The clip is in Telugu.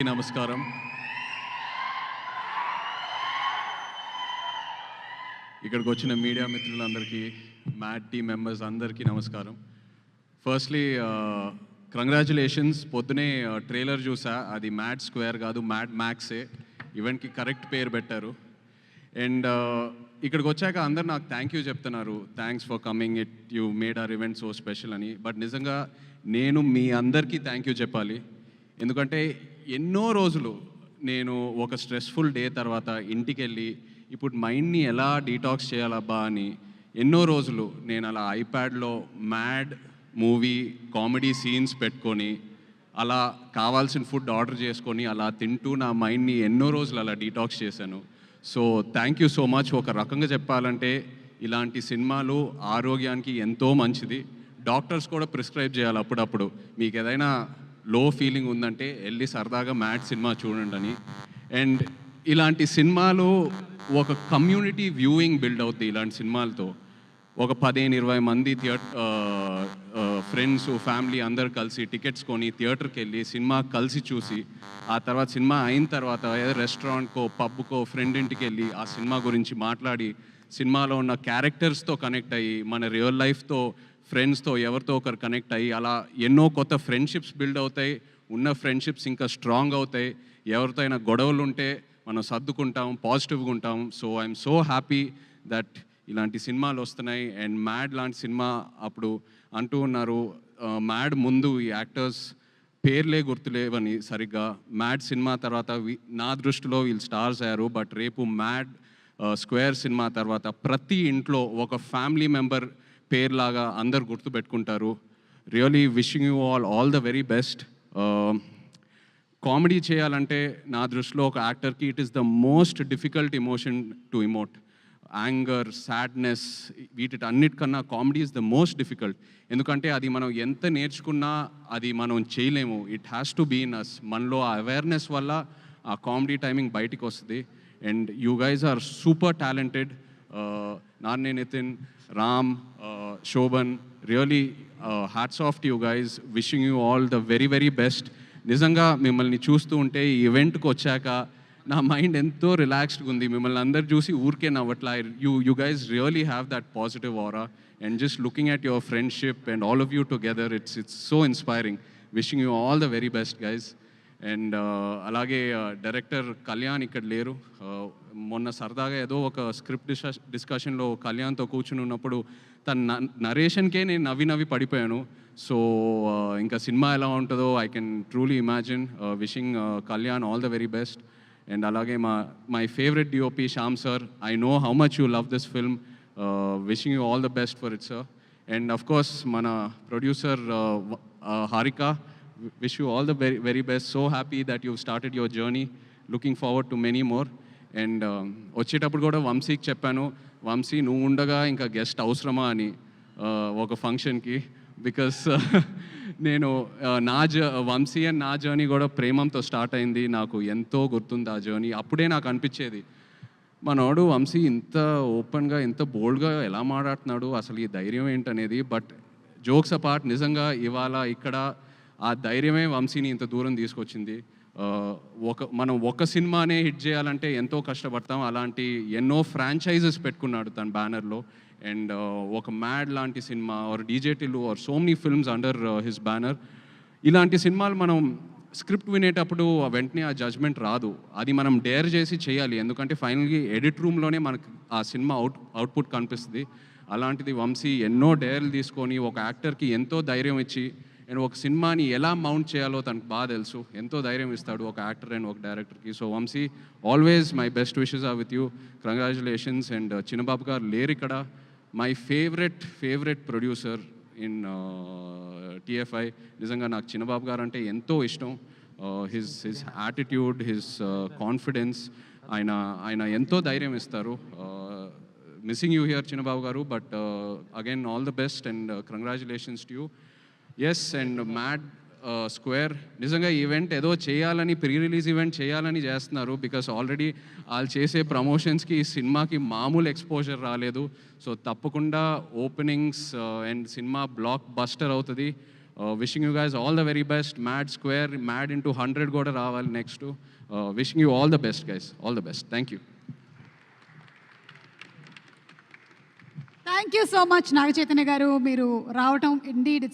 నమస్కారం. ఇక్కడికి వచ్చిన మీడియా మిత్రులందరికీ, మ్యాడ్ టీమ్ మెంబర్స్ అందరికీ నమస్కారం. Firstly congratulations. పొద్దునే ట్రైలర్ చూసా, అది మ్యాడ్ స్క్వేర్ కాదు, మ్యాడ్ మ్యాక్సే. ఈవెంట్కి కరెక్ట్ పేరు పెట్టారు. అండ్ ఇక్కడికి వచ్చాక అందరు నాకు థ్యాంక్ యూ చెప్తున్నారు, thanks for coming, you made our event so special అని. బట్ నిజంగా నేను మీ అందరికీ థ్యాంక్ యూ చెప్పాలి. ఎందుకంటే ఎన్నో రోజులు నేను ఒక స్ట్రెస్ఫుల్ డే తర్వాత ఇంటికి వెళ్ళి ఇప్పుడు మైండ్ని ఎలా డీటాక్స్ చేయాలబ్బా అని ఎన్నో రోజులు నేను అలా ఐప్యాడ్లో మ్యాడ్ మూవీ కామెడీ సీన్స్ పెట్టుకొని అలా కావాల్సిన ఫుడ్ ఆర్డర్ చేసుకొని అలా తింటూ నా మైండ్ని ఎన్నో రోజులు అలా డీటాక్స్ చేశాను. So thank you so much. ఒక రకంగా చెప్పాలంటే ఇలాంటి సినిమాలు ఆరోగ్యానికి ఎంతో మంచిది. డాక్టర్స్ కూడా ప్రిస్క్రైబ్ చేయాలి అప్పుడప్పుడు, మీకు ఏదైనా లో ఫీలింగ్ ఉందంటే వెళ్ళి సరదాగా మ్యాడ్ సినిమా చూడండి అని. అండ్ ఇలాంటి సినిమాలు ఒక కమ్యూనిటీ వ్యూయింగ్ బిల్డ్ అవుతుంది. ఇలాంటి సినిమాలతో ఒక 15-20 మంది ఫ్రెండ్స్ ఫ్యామిలీ అందరు కలిసి టికెట్స్ కొని థియేటర్కి వెళ్ళి సినిమా కలిసి చూసి, ఆ తర్వాత సినిమా అయిన తర్వాత ఏదో రెస్టారెంట్కో పబ్కో ఫ్రెండ్ ఇంటికి వెళ్ళి ఆ సినిమా గురించి మాట్లాడి సినిమాలో ఉన్న క్యారెక్టర్స్తో కనెక్ట్ అయ్యి మన రియల్ లైఫ్తో ఫ్రెండ్స్తో ఎవరితో ఒకరు కనెక్ట్ అయ్యి అలా ఎన్నో కొత్త ఫ్రెండ్షిప్స్ బిల్డ్ అవుతాయి. ఉన్న ఫ్రెండ్షిప్స్ ఇంకా స్ట్రాంగ్ అవుతాయి. ఎవరితో అయినా గొడవలు ఉంటే మనం సర్దుకుంటాం, పాజిటివ్గా ఉంటాం. So I'm so happy that ఇలాంటి సినిమాలు వస్తున్నాయి. అండ్ మ్యాడ్ లాంటి సినిమా అప్పుడు అంటూ ఉన్నారు, మ్యాడ్ ముందు ఈ యాక్టర్స్ పేర్లే గుర్తులేవని సరిగ్గా. మ్యాడ్ సినిమా తర్వాత నా దృష్టిలో వీళ్ళు స్టార్స్ అయ్యారు. బట్ రేపు మ్యాడ్ స్క్వేర్ సినిమా తర్వాత ప్రతి ఇంట్లో ఒక ఫ్యామిలీ మెంబర్ పేర్లాగా అందరు గుర్తుపెట్టుకుంటారు. Really wishing you all the very best. Comedy చేయాలంటే నా దృష్టిలో ఒక యాక్టర్కి it is the most difficult emotion to emote. Anger, sadness, వీటికన్నిటికన్నా comedy is the most difficult. ఎందుకంటే అది మనం ఎంత నేర్చుకున్నా అది మనం చేయలేము. It has to be in us. మనలో ఆ అవేర్నెస్ వల్ల ఆ కామెడీ టైమింగ్ బయటికి వస్తుంది. And you guys are super talented. నాన్నే Nitin, Ram, Shobhan, really hats off to you guys. Wishing you all the very very best. నిజంగా మిమ్మల్ని చూస్తూ ఉంటే ఈ ఈవెంట్కి వచ్చాక నా మైండ్ ఎంతో రిలాక్స్డ్గా ఉంది. మిమ్మల్ని అందరు చూసి ఊరికే నవ్వట్లా. You guys really have that positive aura. And just looking at your friendship and all of you together, it's so inspiring. Wishing you all the very best guys. And అలాగే డైరెక్టర్ కళ్యాణ్ ఇక్కడ లేరు. మొన్న సరదాగా ఏదో ఒక స్క్రిప్ట్ డిస్కషన్లో కళ్యాణ్తో కూర్చుని ఉన్నప్పుడు తన నరేషన్కే నేను నవ్వి పడిపోయాను. సో ఇంకా సినిమా ఎలా ఉంటుందో I can truly imagine. Wishing Kalyan all the very best. And అలాగే my favourite DOP Shyam sir, I know how much you love this film. Wishing you all the best for it sir. And of course మన producer Harika, wish you all the very very best. So happy that you've started your journey. Looking forward to many more. And వచ్చేటప్పుడు కూడా వంశీకి చెప్పాను, వంశీ నువ్వు ఉండగా ఇంకా గెస్ట్ అవసరమా అని ఒక ఫంక్షన్కి. బికాస్ నేను వంశీ అండ్ నా జర్నీ కూడా ప్రేమంతో స్టార్ట్ అయింది. నాకు ఎంతో గుర్తుంది ఆ జర్నీ. అప్పుడే నాకు అనిపించేది, మనోడు వంశీ ఇంత ఓపెన్గా ఇంత బోల్డ్గా ఎలా మాట్లాడుతున్నాడు, అసలు ఈ ధైర్యం ఏంటనేది. బట్ జోక్స్ అపార్ట్, నిజంగా ఇవాళ ఇక్కడ ఆ ధైర్యమే వంశీని ఇంత దూరం తీసుకొచ్చింది. మనం ఒక సినిమానే హిట్ చేయాలంటే ఎంతో కష్టపడతాం. అలాంటి ఎన్నో ఫ్రాంచైజెస్ పెట్టుకున్నాడు తన బ్యానర్లో. అండ్ ఒక మ్యాడ్ లాంటి సినిమా or DJ Tillu or so many films under his banner. ఇలాంటి సినిమాలు మనం స్క్రిప్ట్ వినేటప్పుడు వెంటనే ఆ జడ్జ్మెంట్ రాదు. అది మనం డేర్ చేసి చేయాలి. ఎందుకంటే ఫైనల్గా ఎడిట్ రూమ్లోనే మనకు ఆ సినిమా అవుట్పుట్ కనిపిస్తుంది. అలాంటిది వంశీ ఎన్నో డేర్లు తీసుకొని ఒక యాక్టర్కి ఎంతో ధైర్యం ఇచ్చి అండ్ ఒక సినిమాని ఎలా మౌంట్ చేయాలో తనకు బాగా తెలుసు. ఎంతో ధైర్యం ఇస్తాడు ఒక యాక్టర్ అండ్ ఒక డైరెక్టర్కి. So Vamsi, always my best wishes are with you. Congratulations. And Chinnababu garu లేరు ఇక్కడ. My favourite producer in TFI. నిజంగా నాకు చిన్నబాబు గారు అంటే ఎంతో ఇష్టం. హిజ్ యాటిట్యూడ్, హిజ్ కాన్ఫిడెన్స్, ఆయన ఎంతో ధైర్యం ఇస్తారు. Missing you here Chinnababu garu. But again all the best and congratulations to you. Yes. And Mad square నిజంగా ఈవెంట్ ఏదో చేయాలని, ప్రీ రిలీజ్ ఈవెంట్ చేయాలని చేస్తున్నారు. బికాస్ ఆల్రెడీ వాళ్ళు చేసే ప్రమోషన్స్కి ఈ సినిమాకి మామూలు ఎక్స్పోజర్ రాలేదు. సో తప్పకుండా openings and cinema blockbuster అవుతుంది. Wishing you guys all the very best. Mad Square, Mad into 100 కూడా రావాలి next. Wishing you all the best guys, all the best. Thank you. Thank you so much Naga Chaitanya garu, మీరు రావటం ఇండీడ్